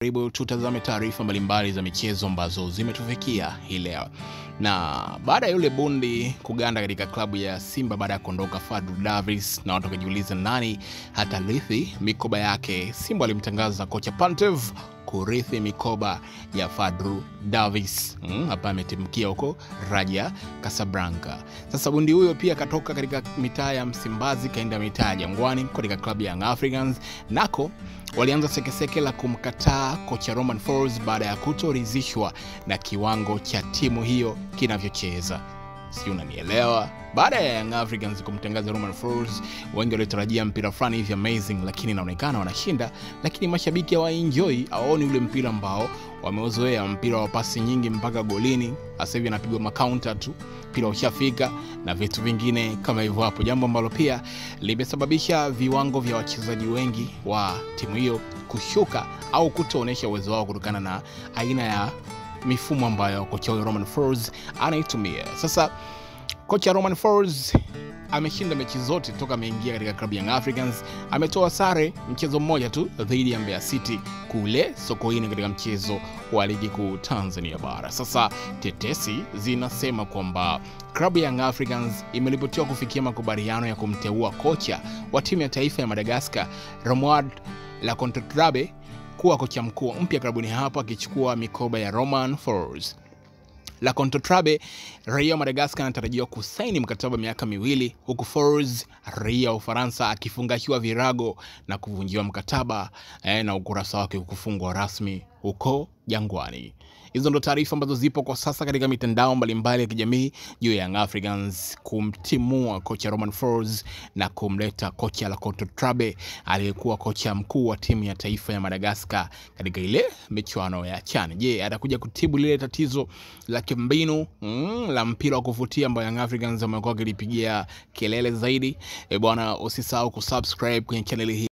Karibu tutazame taarifa mbalimbali za michezo ambazo zimetufikia hii leo. Na baada ya yule bundi kuganda katika klabu ya Simba baada ya kuondoka Fadlu Davis, na watu kujiuliza nani hatarithi mikoba yake, Simba alimtangaza kocha Pantev kurithi mikoba ya Fadlu Davis. Hapa ametimkia huko Raja Casablanca. Sasa bundi huyo pia katoka katika mitaa ya Msimbazi kaenda mitaa ya Jangwani katika klabu ya Young Africans. Nako walianza sekeseke la kumkataa kocha Romain Folz baada ya kutoridhishwa na kiwango cha timu hiyo kinavyocheza. Sio, unanielewa? Baada ya Young Africans kumtangaza Romain Folz, wengi walitarajia mpira fulani hivi amazing, lakini inaonekana wanashinda, lakini mashabiki hawaenjoy, hawaoni ule mpira ambao wameuzoea, mpira wa pasi nyingi mpaka golini. Sasa hivi anapigwa macounter tu, mpira ushafika na vitu vingine kama hivyo hapo, jambo ambalo pia limesababisha viwango vya wachezaji wengi wa timu hiyo kushuka au kutoonyesha uwezo wao kutokana na aina ya mifumo ambayo kocha Romain Folz anaitumia. Sasa kocha Romain Folz ameshinda mechi zote toka ameingia katika klabu ya Young Africans. Ametoa sare mchezo mmoja tu dhidi ya Mbeya City kule Sokoine katika mchezo wa ligi kuu Tanzania bara. Sasa tetesi zinasema kwamba klabu ya Young Africans imeripotiwa kufikia makubaliano ya kumteua kocha wa timu ya taifa ya Madagascar Romuald Lacontetrabe kuwa kocha mkuu mpya klabuni hapo, akichukua mikoba ya Romain Folz. Lacontetrabe, raia wa Madagascar, anatarajiwa kusaini mkataba miaka 2, huku Folz, raia wa Ufaransa, akifungashiwa virago na kuvunjiwa mkataba na ukurasa wake kufungwa rasmi huko Jangwani. Hizo ndo taarifa ambazo zipo kwa sasa katika mitandao mbalimbali ya kijamii juu ya Young Africans kumtimua kocha Romain Folz na kumleta kocha Lacontetrabe aliyekuwa kocha mkuu wa timu ya taifa ya Madagascar katika ile michuano ya CHAN. Je, atakuja kutibu lile tatizo la kimbinu la mpira wa kuvutia ambayo Young Africans wamekuwa wakilipigia kelele zaidi? Bwana, usisahau kusubscribe kwenye channel hii.